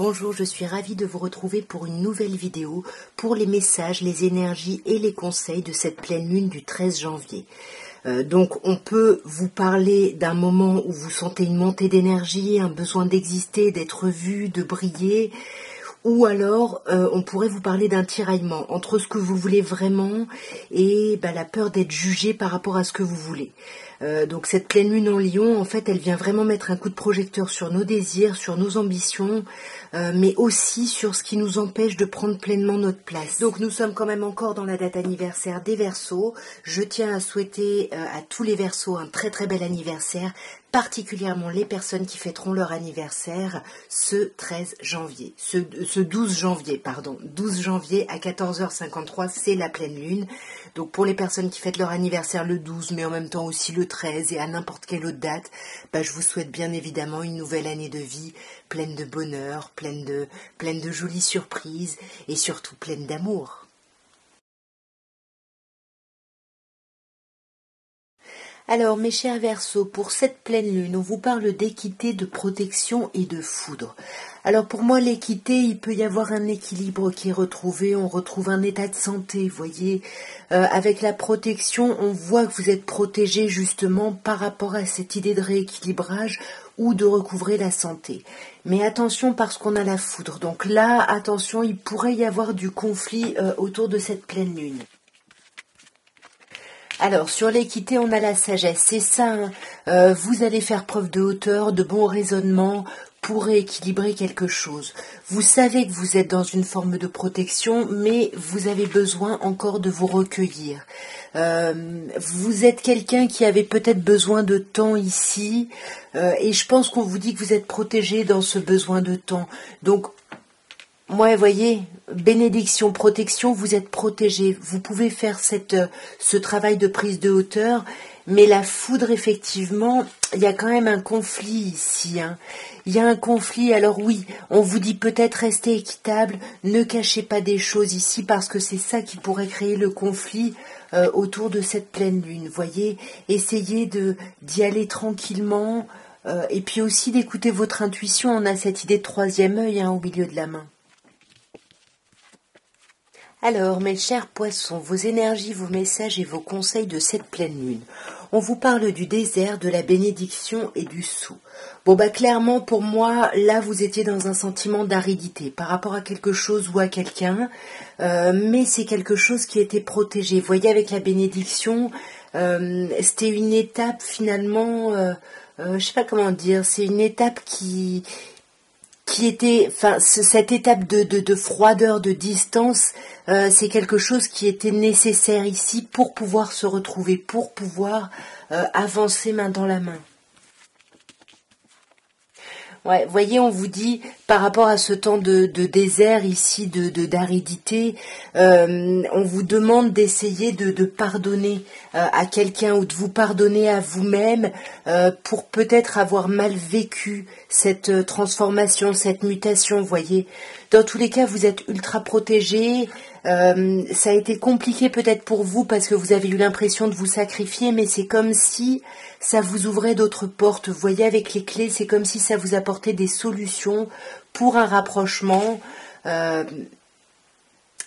Bonjour, je suis ravie de vous retrouver pour une nouvelle vidéo pour les messages, les énergies et les conseils de cette pleine lune du 13 janvier. Donc on peut vous parler d'un moment où vous sentez une montée d'énergie, un besoin d'exister, d'être vu, de briller, ou alors on pourrait vous parler d'un tiraillement entre ce que vous voulez vraiment et la peur d'être jugé par rapport à ce que vous voulez. Donc cette pleine lune en Lion, en fait, elle vient vraiment mettre un coup de projecteur sur nos désirs, sur nos ambitions, mais aussi sur ce qui nous empêche de prendre pleinement notre place. Donc nous sommes quand même encore dans la date anniversaire des Verseaux. Je tiens à souhaiter à tous les Verseaux un très très bel anniversaire, particulièrement les personnes qui fêteront leur anniversaire ce 13 janvier, ce 12 janvier, pardon, 12 janvier à 14h53, c'est la pleine lune. Donc pour les personnes qui fêtent leur anniversaire le 12, mais en même temps aussi le 13 et à n'importe quelle autre date, je vous souhaite bien évidemment une nouvelle année de vie pleine de bonheur, pleine de jolies surprises et surtout pleine d'amour. Alors mes chers Verseaux, pour cette pleine lune, on vous parle d'équité, de protection et de foudre. Alors pour moi l'équité, il peut y avoir un équilibre qui est retrouvé, on retrouve un état de santé, vous voyez. Avec la protection, on voit que vous êtes protégé justement par rapport à cette idée de rééquilibrage ou de recouvrer la santé. Mais attention parce qu'on a la foudre. Donc là, attention, il pourrait y avoir du conflit autour de cette pleine lune. Alors, sur l'équité, on a la sagesse, c'est ça, hein. Vous allez faire preuve de hauteur, de bon raisonnement pour rééquilibrer quelque chose. Vous savez que vous êtes dans une forme de protection, mais vous avez besoin encore de vous recueillir. Vous êtes quelqu'un qui avait peut-être besoin de temps ici, et je pense qu'on vous dit que vous êtes protégé dans ce besoin de temps. Donc, moi, voyez, bénédiction, protection, vous êtes protégé. Vous pouvez faire ce travail de prise de hauteur, mais la foudre, effectivement, il y a quand même un conflit ici. Hein. Il y a un conflit, alors oui, on vous dit peut-être rester équitable, ne cachez pas des choses ici, parce que c'est ça qui pourrait créer le conflit autour de cette pleine lune. Voyez, essayez d'y aller tranquillement, et puis aussi d'écouter votre intuition. On a cette idée de troisième œil au milieu de la main. Alors, mes chers poissons, vos énergies, vos messages et vos conseils de cette pleine lune. On vous parle du désert, de la bénédiction et du sou. Bon, clairement, pour moi, là, vous étiez dans un sentiment d'aridité par rapport à quelque chose ou à quelqu'un, mais c'est quelque chose qui était protégé. Vous voyez, avec la bénédiction, c'était une étape, finalement, je sais pas comment dire, c'est une étape qui était, cette étape de froideur, de distance, c'est quelque chose qui était nécessaire ici pour pouvoir se retrouver, pour pouvoir avancer main dans la main. Ouais, voyez, on vous dit, par rapport à ce temps de désert ici, d'aridité, on vous demande d'essayer de pardonner à quelqu'un ou de vous pardonner à vous-même pour peut-être avoir mal vécu cette transformation, cette mutation, voyez. Dans tous les cas, vous êtes ultra protégés. Ça a été compliqué peut-être pour vous parce que vous avez eu l'impression de vous sacrifier, mais c'est comme si ça vous ouvrait d'autres portes. Vous voyez, avec les clés, c'est comme si ça vous apportait des solutions pour un rapprochement.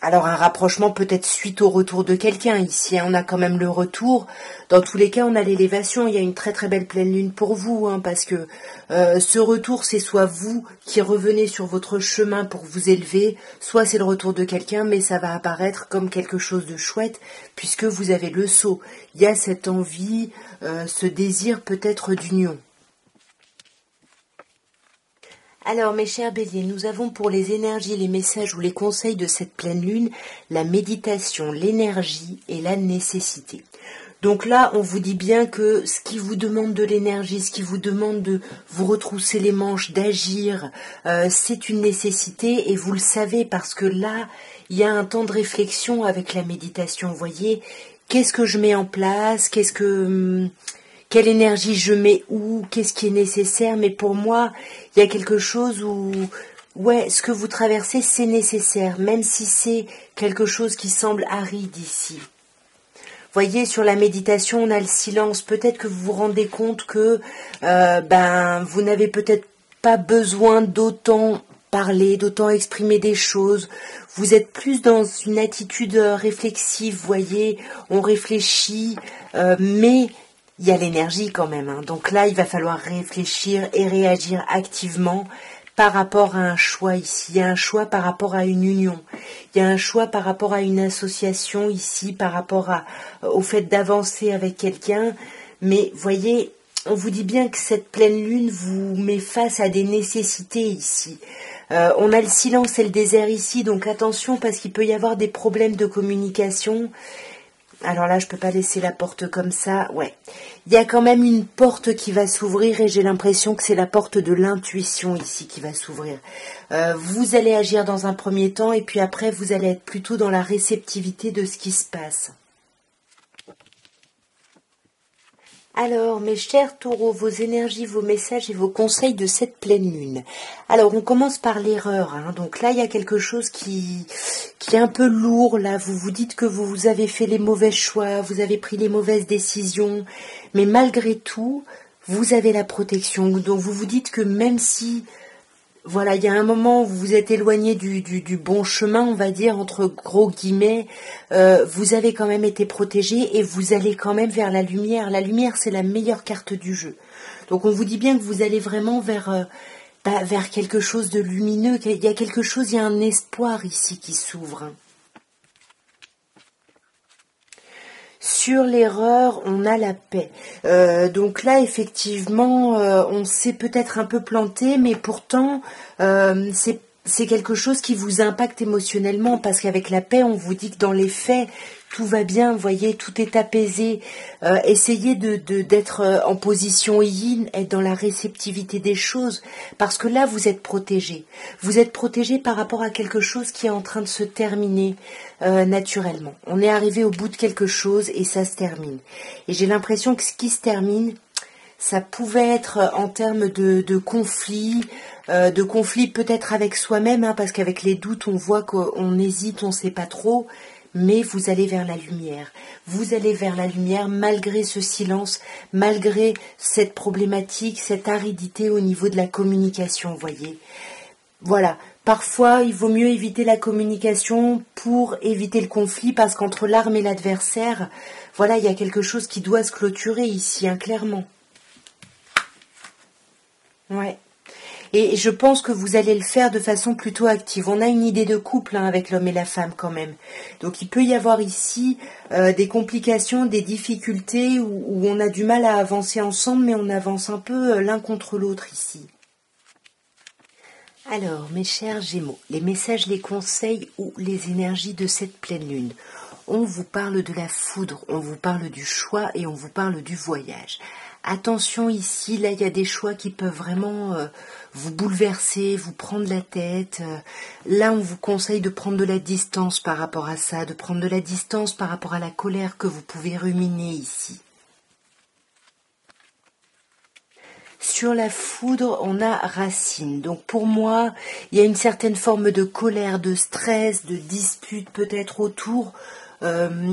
Alors un rapprochement peut-être suite au retour de quelqu'un. Ici, on a quand même le retour. Dans tous les cas, on a l'élévation. Il y a une très très belle pleine lune pour vous, parce que ce retour, c'est soit vous qui revenez sur votre chemin pour vous élever, soit c'est le retour de quelqu'un, mais ça va apparaître comme quelque chose de chouette, puisque vous avez le sceau. Il y a cette envie, ce désir peut-être d'union. Alors mes chers béliers, nous avons pour les énergies, les messages ou les conseils de cette pleine lune, la méditation, l'énergie et la nécessité. Donc là, on vous dit bien que ce qui vous demande de l'énergie, ce qui vous demande de vous retrousser les manches, d'agir, c'est une nécessité et vous le savez parce que là, il y a un temps de réflexion avec la méditation. Vous voyez, qu'est-ce que je mets en place, quelle énergie je mets où, qu'est-ce qui est nécessaire, mais pour moi, il y a quelque chose où, ce que vous traversez, c'est nécessaire, même si c'est quelque chose qui semble aride ici. Voyez, sur la méditation, on a le silence. Peut-être que vous vous rendez compte que vous n'avez peut-être pas besoin d'autant parler, d'autant exprimer des choses. Vous êtes plus dans une attitude réflexive, vous voyez, on réfléchit, mais il y a l'énergie quand même, hein. Donc là, il va falloir réfléchir et réagir activement par rapport à un choix ici. Il y a un choix par rapport à une union. Il y a un choix par rapport à une association ici, par rapport au fait d'avancer avec quelqu'un. Mais voyez, on vous dit bien que cette pleine lune vous met face à des nécessités ici. On a le silence et le désert ici, donc attention parce qu'il peut y avoir des problèmes de communication. Alors là, je peux pas laisser la porte comme ça. Ouais, il y a quand même une porte qui va s'ouvrir et j'ai l'impression que c'est la porte de l'intuition ici qui va s'ouvrir. Vous allez agir dans un premier temps et puis après, vous allez être plutôt dans la réceptivité de ce qui se passe. Alors, mes chers taureaux, vos énergies, vos messages et vos conseils de cette pleine lune. Alors, on commence par l'erreur, hein. Donc là, il y a quelque chose qui est un peu lourd, là. Vous vous dites que vous avez fait les mauvais choix, vous avez pris les mauvaises décisions, mais malgré tout, vous avez la protection. Donc, vous vous dites que même si... Voilà, il y a un moment où vous vous êtes éloigné du bon chemin, on va dire, entre gros guillemets, vous avez quand même été protégé et vous allez quand même vers la lumière. La lumière, c'est la meilleure carte du jeu. Donc on vous dit bien que vous allez vraiment vers quelque chose de lumineux. Il y a quelque chose, il y a un espoir ici qui s'ouvre. Sur l'erreur, on a la paix. Donc là, effectivement, on s'est peut-être un peu planté, mais pourtant, c'est quelque chose qui vous impacte émotionnellement, parce qu'avec la paix, on vous dit que dans les faits, tout va bien, vous voyez, tout est apaisé. Essayez d'être en position yin, être dans la réceptivité des choses, parce que là, vous êtes protégé. Vous êtes protégé par rapport à quelque chose qui est en train de se terminer naturellement. On est arrivé au bout de quelque chose et ça se termine. Et j'ai l'impression que ce qui se termine, ça pouvait être en termes de conflit peut-être avec soi-même, hein, parce qu'avec les doutes, on voit qu'on hésite, on ne sait pas trop. Mais vous allez vers la lumière. Vous allez vers la lumière malgré ce silence, malgré cette problématique, cette aridité au niveau de la communication, vous voyez. Voilà. Parfois, il vaut mieux éviter la communication pour éviter le conflit, parce qu'entre l'arme et l'adversaire, voilà, il y a quelque chose qui doit se clôturer ici, hein, clairement. Ouais. Et je pense que vous allez le faire de façon plutôt active. On a une idée de couple, hein, avec l'homme et la femme quand même. Donc il peut y avoir ici des complications, des difficultés où on a du mal à avancer ensemble, mais on avance un peu l'un contre l'autre ici. Alors, mes chers Gémeaux, les messages, les conseils ou les énergies de cette pleine lune. On vous parle de la foudre, on vous parle du choix et on vous parle du voyage. Attention ici, là il y a des choix qui peuvent vraiment vous bouleverser, vous prendre la tête. Là on vous conseille de prendre de la distance par rapport à ça, de prendre de la distance par rapport à la colère que vous pouvez ruminer ici. Sur la foudre, on a racine. Donc pour moi, il y a une certaine forme de colère, de stress, de dispute peut-être autour.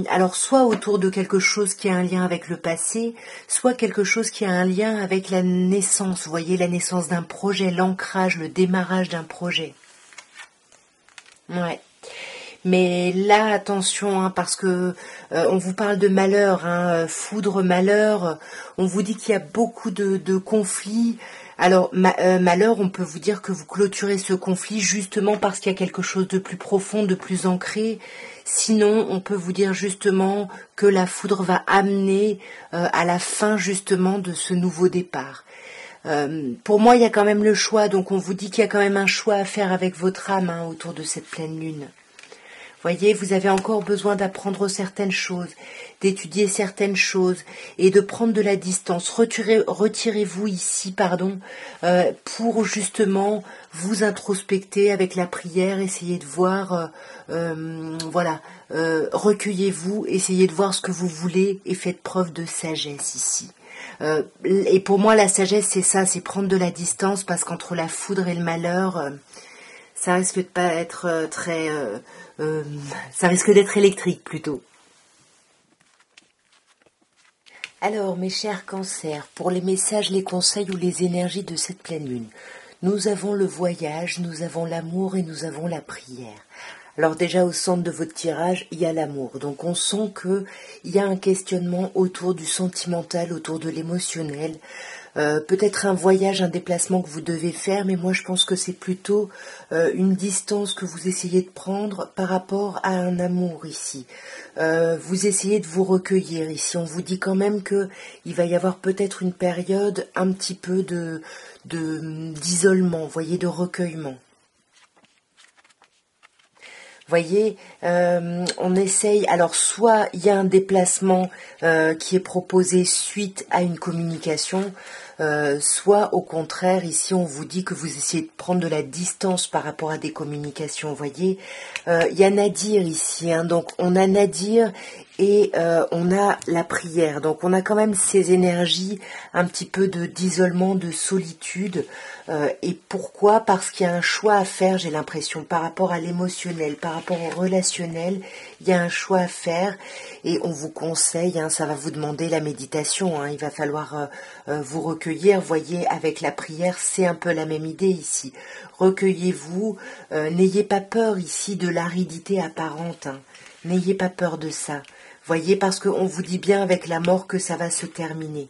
Alors soit autour de quelque chose qui a un lien avec le passé, soit quelque chose qui a un lien avec la naissance. Vous voyez, la naissance d'un projet, l'ancrage, le démarrage d'un projet. Ouais. Mais là, attention, hein, parce que on vous parle de malheur, hein, foudre, malheur. On vous dit qu'il y a beaucoup de conflits. Alors, malheur, on peut vous dire que vous clôturez ce conflit justement parce qu'il y a quelque chose de plus profond, de plus ancré. Sinon, on peut vous dire justement que la foudre va amener à la fin justement de ce nouveau départ. Pour moi, il y a quand même le choix, donc on vous dit qu'il y a quand même un choix à faire avec votre âme, hein, autour de cette pleine lune. Voyez, vous avez encore besoin d'apprendre certaines choses, d'étudier certaines choses et de prendre de la distance. Retirez-vous ici, pour justement vous introspecter avec la prière, essayez de voir, recueillez-vous, essayez de voir ce que vous voulez et faites preuve de sagesse ici. Et pour moi, la sagesse, c'est ça, c'est prendre de la distance, parce qu'entre la foudre et le malheur, ça risque de pas être ça risque d'être électrique plutôt. Alors, mes chers cancers, pour les messages, les conseils ou les énergies de cette pleine lune, Nous avons le voyage, nous avons l'amour et nous avons la prière. Alors déjà au centre de votre tirage, il y a l'amour. Donc on sent qu'il y a un questionnement autour du sentimental, autour de l'émotionnel. Peut-être un voyage, un déplacement que vous devez faire, mais moi je pense que c'est plutôt une distance que vous essayez de prendre par rapport à un amour ici. Vous essayez de vous recueillir ici. On vous dit quand même que il va y avoir peut-être une période un petit peu d'isolement, voyez, de recueillement. Voyez, on essaye, alors soit il y a un déplacement qui est proposé suite à une communication, soit au contraire, ici on vous dit que vous essayez de prendre de la distance par rapport à des communications, voyez. Il y a Nadir ici, hein, donc on a Nadir et on a la prière, donc on a quand même ces énergies un petit peu d'isolement, de solitude, et pourquoi? Parce qu'il y a un choix à faire, j'ai l'impression, par rapport à l'émotionnel, par rapport au relationnel, il y a un choix à faire, et on vous conseille, hein, ça va vous demander la méditation, hein, il va falloir vous recueillir, voyez, avec la prière, c'est un peu la même idée ici. Recueillez-vous, n'ayez pas peur ici de l'aridité apparente, hein. N'ayez pas peur de ça. Voyez, parce qu'on vous dit bien avec la mort que ça va se terminer.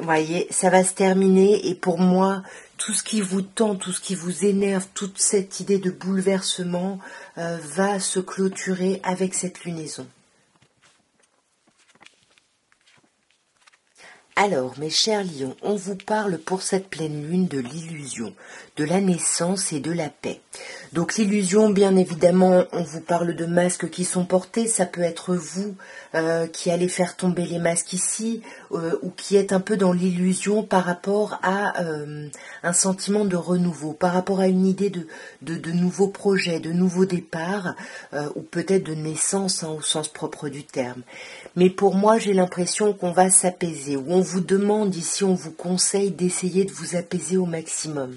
Voyez, ça va se terminer, et pour moi, tout ce qui vous tend, tout ce qui vous énerve, toute cette idée de bouleversement va se clôturer avec cette lunaison. Alors, mes chers lions, on vous parle pour cette pleine lune de l'illusion, de la naissance et de la paix. Donc l'illusion, bien évidemment, on vous parle de masques qui sont portés, ça peut être vous qui allez faire tomber les masques ici, ou qui êtes un peu dans l'illusion par rapport à un sentiment de renouveau, par rapport à une idée de nouveaux projets, de nouveaux départs, ou peut-être de naissance, hein, au sens propre du terme. Mais pour moi, j'ai l'impression qu'on va s'apaiser, ou on vous demande ici, on vous conseille d'essayer de vous apaiser au maximum.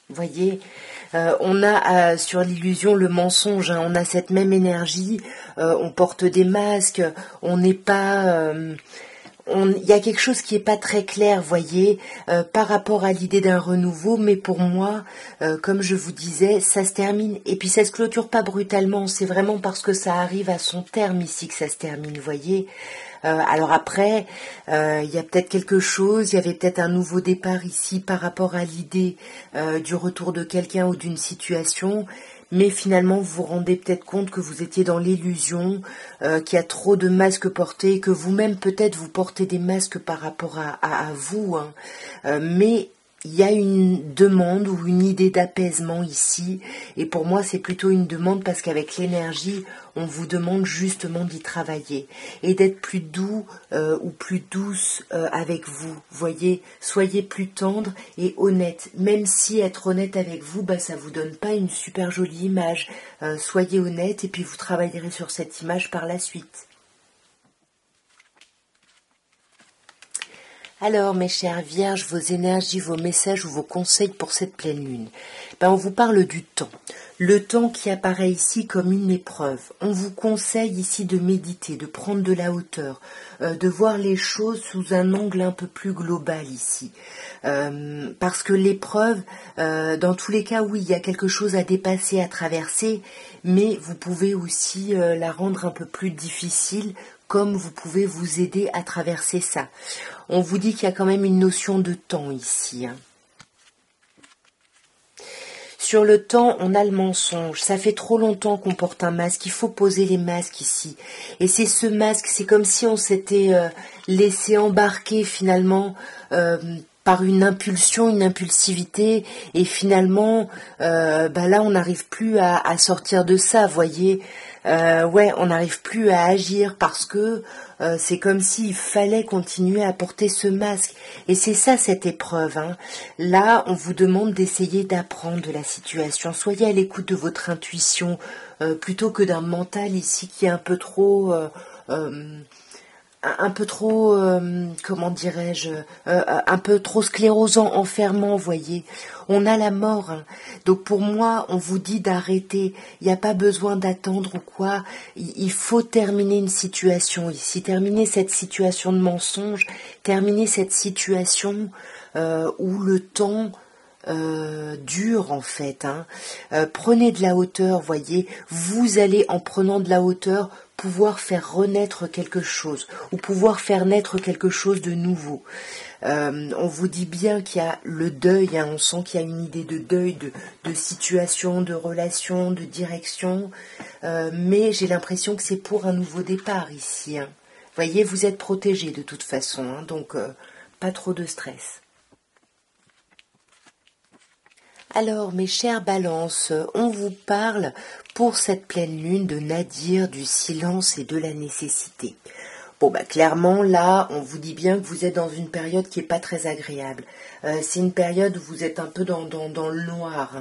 Voyez, on a sur l'illusion le mensonge, hein, on a cette même énergie, on porte des masques, on n'est pas... il y a quelque chose qui est pas très clair, voyez, par rapport à l'idée d'un renouveau, mais pour moi, comme je vous disais, ça se termine, et puis ça se clôture pas brutalement, c'est vraiment parce que ça arrive à son terme ici que ça se termine, voyez. Alors après, il y a peut-être quelque chose, il y avait peut-être un nouveau départ ici par rapport à l'idée du retour de quelqu'un ou d'une situation, mais finalement vous vous rendez peut-être compte que vous étiez dans l'illusion, qu'il y a trop de masques portés, que vous-même peut-être vous portez des masques par rapport à vous, hein. Mais il y a une demande ou une idée d'apaisement ici, et pour moi c'est plutôt une demande parce qu'avec l'énergie, on vous demande justement d'y travailler et d'être plus doux ou plus douce avec vous. Voyez, soyez plus tendre et honnête. Même si être honnête avec vous, bah, ça vous donne pas une super jolie image. Soyez honnête et puis vous travaillerez sur cette image par la suite. Alors, mes chères vierges, vos énergies, vos messages ou vos conseils pour cette pleine lune. On vous parle du temps. Le temps qui apparaît ici comme une épreuve. On vous conseille ici de méditer, de prendre de la hauteur, de voir les choses sous un angle un peu plus global ici. Parce que l'épreuve, dans tous les cas, oui, il y a quelque chose à dépasser, à traverser, mais vous pouvez aussi la rendre un peu plus difficile, comme vous pouvez vous aider à traverser ça. On vous dit qu'il y a quand même une notion de temps ici, hein. Sur le temps, on a le mensonge. Ça fait trop longtemps qu'on porte un masque. Il faut poser les masques ici. Et c'est ce masque, c'est comme si on s'était laissé embarquer finalement par une impulsion, une impulsivité. Et finalement, là, on n'arrive plus à sortir de ça, voyez. On n'arrive plus à agir parce que c'est comme s'il fallait continuer à porter ce masque. Et c'est ça cette épreuve, hein. Là, on vous demande d'essayer d'apprendre de la situation. Soyez à l'écoute de votre intuition plutôt que d'un mental ici qui est un peu trop... comment dirais-je, un peu trop sclérosant, enfermant, voyez. On a la mort, hein. Donc pour moi, on vous dit d'arrêter. Il n'y a pas besoin d'attendre ou quoi. Il faut terminer une situation ici, terminer cette situation de mensonge, terminer cette situation où le temps dur en fait. Prenez de la hauteur, voyez. Vous allez, en prenant de la hauteur, pouvoir faire renaître quelque chose ou pouvoir faire naître quelque chose de nouveau. On vous dit bien qu'il y a le deuil, on sent qu'il y a une idée de deuil, de situation, de relation, de direction, mais j'ai l'impression que c'est pour un nouveau départ ici. Voyez, vous êtes protégés de toute façon, donc pas trop de stress. Alors, mes chères balances, on vous parle pour cette pleine lune de Nadir, du silence et de la nécessité. Bon, clairement, là, on vous dit bien que vous êtes dans une période qui n'est pas très agréable. C'est une période où vous êtes un peu dans le noir.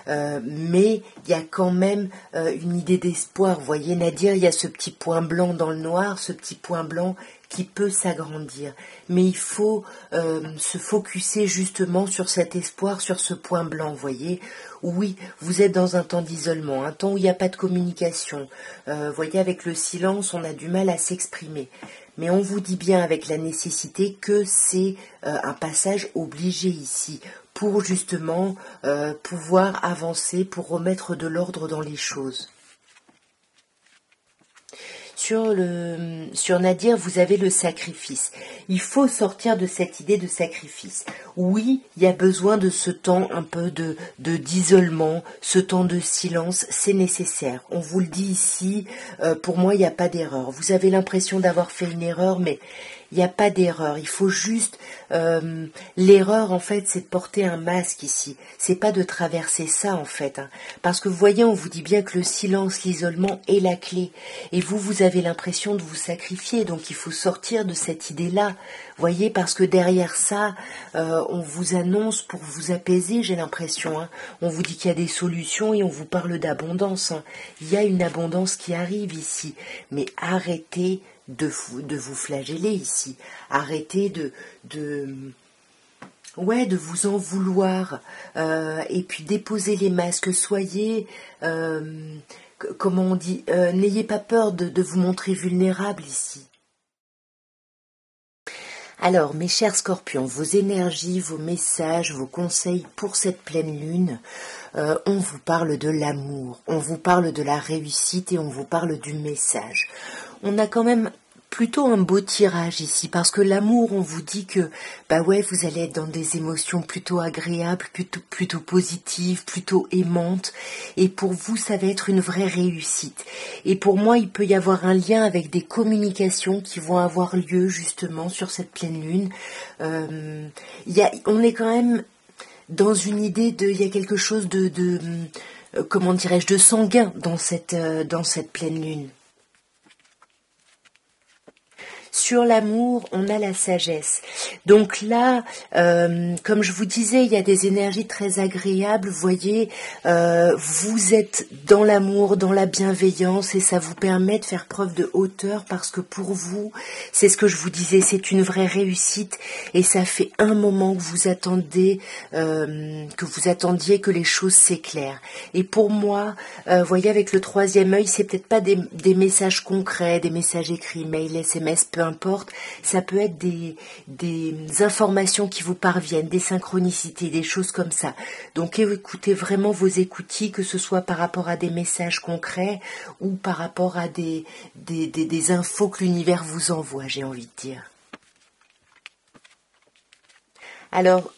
Mais il y a quand même une idée d'espoir. Vous voyez, Nadir, il y a ce petit point blanc dans le noir, ce petit point blanc qui peut s'agrandir. Mais il faut se focuser justement sur cet espoir, sur ce point blanc, vous voyez. Oui, vous êtes dans un temps d'isolement, un temps où il n'y a pas de communication. Vous voyez, avec le silence, on a du mal à s'exprimer. Mais on vous dit bien avec la nécessité que c'est un passage obligé ici pour justement pouvoir avancer, pour remettre de l'ordre dans les choses. Sur Nadir, vous avez le sacrifice. Il faut sortir de cette idée de sacrifice. Oui, il y a besoin de ce temps un peu d'isolement, ce temps de silence, c'est nécessaire. On vous le dit ici, pour moi, il n'y a pas d'erreur. Vous avez l'impression d'avoir fait une erreur, mais il n'y a pas d'erreur. Il faut juste... l'erreur, en fait, c'est de porter un masque ici. C'est pas de traverser ça, en fait. Parce que vous voyez, on vous dit bien que le silence, l'isolement est la clé. Et vous avez l'impression de vous sacrifier. Donc, il faut sortir de cette idée-là. Voyez, parce que derrière ça, on vous annonce pour vous apaiser, j'ai l'impression. On vous dit qu'il y a des solutions et on vous parle d'abondance. Il y a une abondance qui arrive ici. Mais arrêtez de vous flageller ici. Arrêtez de vous en vouloir. Et puis déposez les masques. Soyez, comment on dit, n'ayez pas peur de vous montrer vulnérable ici. Alors, mes chers scorpions, vos énergies, vos messages, vos conseils pour cette pleine lune, on vous parle de l'amour, on vous parle de la réussite et on vous parle du message. On a quand même plutôt un beau tirage ici, parce que l'amour, on vous dit que, vous allez être dans des émotions plutôt agréables, plutôt positives, plutôt aimantes, et pour vous, ça va être une vraie réussite. Et pour moi, il peut y avoir un lien avec des communications qui vont avoir lieu, justement, sur cette pleine lune. On est quand même dans une idée il y a quelque chose comment dirais-je, de sanguin dans cette pleine lune. Sur l'amour, on a la sagesse. Donc là, comme je vous disais, il y a des énergies très agréables. Vous voyez, vous êtes dans l'amour, dans la bienveillance, et ça vous permet de faire preuve de hauteur parce que pour vous, c'est ce que je vous disais, c'est une vraie réussite. Et ça fait un moment que vous attendiez que les choses s'éclairent. Et pour moi, vous voyez, avec le troisième œil, c'est peut-être pas des messages concrets, des messages écrits, mail, SMS, peu importe, ça peut être des informations qui vous parviennent, des synchronicités, des choses comme ça. Donc écoutez vraiment vos écoutilles, que ce soit par rapport à des messages concrets ou par rapport à des infos que l'univers vous envoie, j'ai envie de dire. Alors,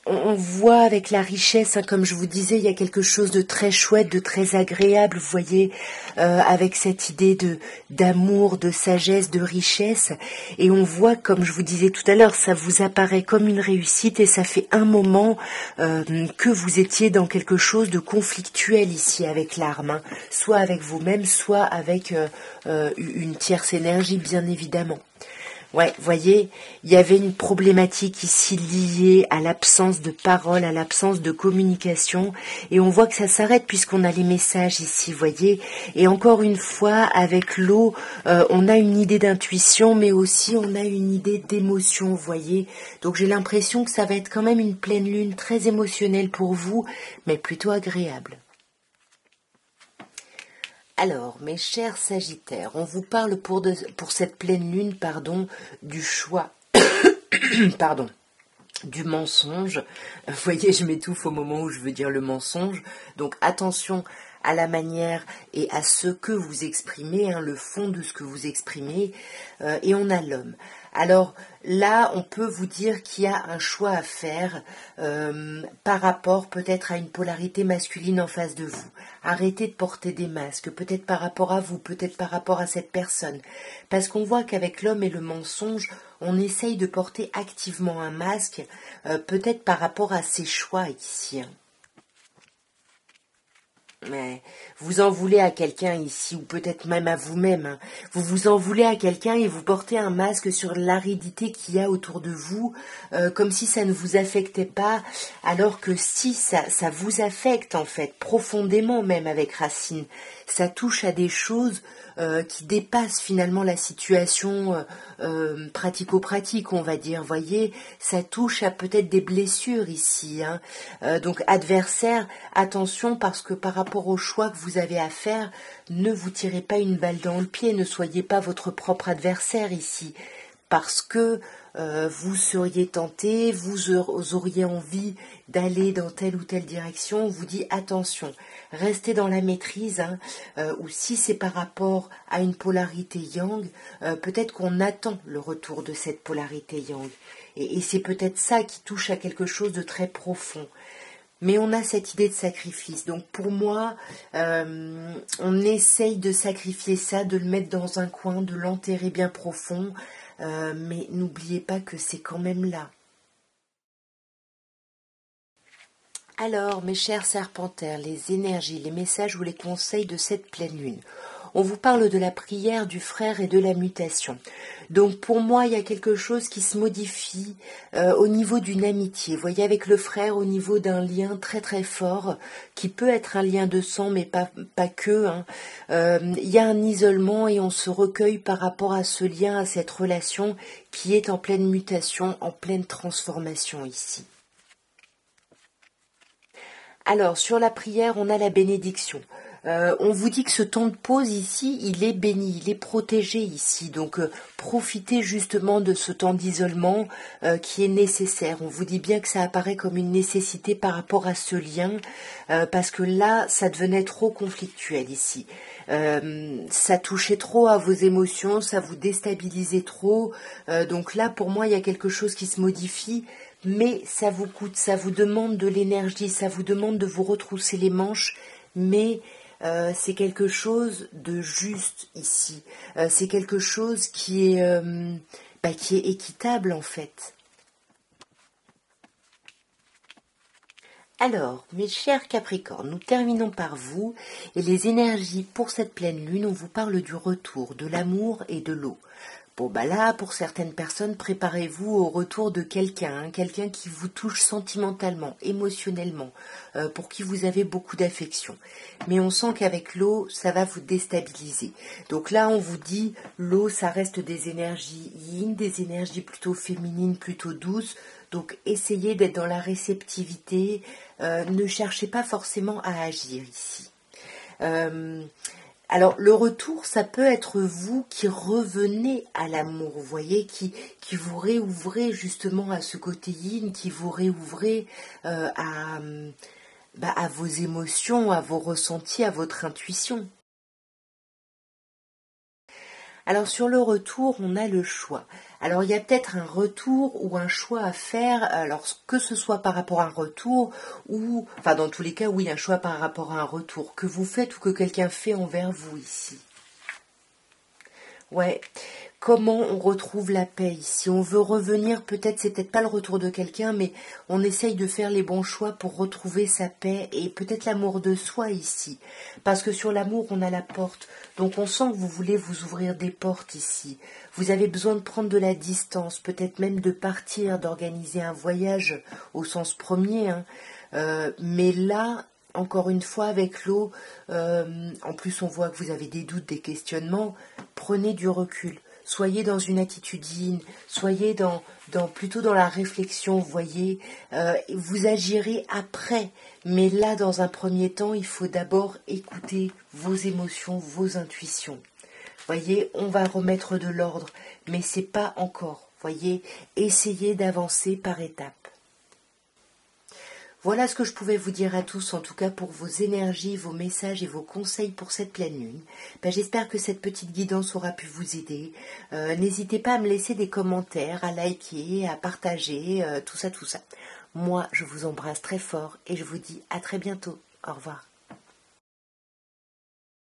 on voit avec la richesse, comme je vous disais, il y a quelque chose de très chouette, de très agréable, vous voyez, avec cette idée d'amour, de sagesse, de richesse. Et on voit, comme je vous disais tout à l'heure, ça vous apparaît comme une réussite et ça fait un moment que vous étiez dans quelque chose de conflictuel ici avec l'arme, soit avec vous-même, soit avec une tierce énergie, bien évidemment. Ouais, voyez, il y avait une problématique ici liée à l'absence de parole, à l'absence de communication, et on voit que ça s'arrête puisqu'on a les messages ici, voyez. Et encore une fois, avec l'eau, on a une idée d'intuition, mais aussi on a une idée d'émotion, voyez. Donc j'ai l'impression que ça va être quand même une pleine lune très émotionnelle pour vous, mais plutôt agréable. Alors, mes chers Sagittaires, on vous parle pour cette pleine lune, du choix, du mensonge. Vous voyez, je m'étouffe au moment où je veux dire le mensonge. Donc attention à la manière et à ce que vous exprimez, hein, le fond de ce que vous exprimez. Et on a l'homme. Alors là, on peut vous dire qu'il y a un choix à faire par rapport peut-être à une polarité masculine en face de vous. Arrêtez de porter des masques, peut-être par rapport à vous, peut-être par rapport à cette personne. Parce qu'on voit qu'avec l'homme et le mensonge, on essaye de porter activement un masque, peut-être par rapport à ses choix ici. Hein. Mais vous en voulez à quelqu'un ici, ou peut-être même à vous-même. Hein. Vous vous en voulez à quelqu'un et vous portez un masque sur l'aridité qu'il y a autour de vous, comme si ça ne vous affectait pas, alors que si ça vous affecte en fait, profondément même avec racine. Ça touche à des choses qui dépassent finalement la situation pratico-pratique, on va dire. Voyez, ça touche à peut-être des blessures ici. Hein. Donc adversaire, attention parce que par rapport au choix que vous avez à faire, ne vous tirez pas une balle dans le pied, ne soyez pas votre propre adversaire ici. Parce que vous seriez tenté, vous auriez envie d'aller dans telle ou telle direction, on vous dit attention, restez dans la maîtrise, hein, ou si c'est par rapport à une polarité yang, peut-être qu'on attend le retour de cette polarité yang. Et c'est peut-être ça qui touche à quelque chose de très profond. Mais on a cette idée de sacrifice. Donc pour moi, on essaye de sacrifier ça, de le mettre dans un coin, de l'enterrer bien profond. Mais n'oubliez pas que c'est quand même là. Alors, mes chers serpentaires, les énergies, les messages ou les conseils de cette pleine lune. On vous parle de la prière du frère et de la mutation. Donc pour moi, il y a quelque chose qui se modifie au niveau d'une amitié. Vous voyez, avec le frère, au niveau d'un lien très très fort, qui peut être un lien de sang, mais pas que. Hein. Il y a un isolement et on se recueille par rapport à ce lien, à cette relation qui est en pleine mutation, en pleine transformation ici. Alors, sur la prière, on a la bénédiction. On vous dit que ce temps de pause ici, il est béni, il est protégé ici. Donc, profitez justement de ce temps d'isolement qui est nécessaire. On vous dit bien que ça apparaît comme une nécessité par rapport à ce lien, parce que là, ça devenait trop conflictuel ici. Ça touchait trop à vos émotions, ça vous déstabilisait trop. Donc là, pour moi, il y a quelque chose qui se modifie. Mais ça vous coûte, ça vous demande de l'énergie, ça vous demande de vous retrousser les manches, mais c'est quelque chose de juste ici. C'est quelque chose qui est équitable en fait. Alors, mes chers Capricornes, nous terminons par vous, et les énergies pour cette pleine lune, on vous parle du retour, de l'amour et de l'eau. Bon bah là, pour certaines personnes, préparez-vous au retour de quelqu'un, hein, quelqu'un qui vous touche sentimentalement, émotionnellement, pour qui vous avez beaucoup d'affection. Mais on sent qu'avec l'eau, ça va vous déstabiliser. Donc là, on vous dit, l'eau, ça reste des énergies yin, des énergies plutôt féminines, plutôt douces. Donc essayez d'être dans la réceptivité, ne cherchez pas forcément à agir ici. Alors le retour, ça peut être vous qui revenez à l'amour, vous voyez, qui vous réouvrez justement à ce côté yin, qui vous réouvrez à vos émotions, à vos ressentis, à votre intuition. Alors sur le retour, on a le choix. Alors il y a peut-être un retour ou un choix à faire, alors que ce soit par rapport à un retour ou, enfin dans tous les cas, oui, un choix par rapport à un retour que vous faites ou que quelqu'un fait envers vous ici. Ouais, comment on retrouve la paix ici? On veut revenir, c'est peut-être pas le retour de quelqu'un, mais on essaye de faire les bons choix pour retrouver sa paix et peut-être l'amour de soi ici. Parce que sur l'amour, on a la porte. Donc on sent que vous voulez vous ouvrir des portes ici. Vous avez besoin de prendre de la distance, peut-être même de partir, d'organiser un voyage au sens premier. Hein. Mais là, encore une fois, avec l'eau, en plus on voit que vous avez des doutes, des questionnements, prenez du recul. Soyez dans une attitude yin, soyez plutôt dans la réflexion, vous voyez. Vous agirez après, mais là, dans un premier temps, il faut d'abord écouter vos émotions, vos intuitions. Voyez, on va remettre de l'ordre, mais c'est pas encore. Voyez, essayez d'avancer par étapes. Voilà ce que je pouvais vous dire à tous, en tout cas pour vos énergies, vos messages et vos conseils pour cette pleine lune. J'espère que cette petite guidance aura pu vous aider. N'hésitez pas à me laisser des commentaires, à liker, à partager, tout ça, tout ça. Moi, je vous embrasse très fort et je vous dis à très bientôt. Au revoir.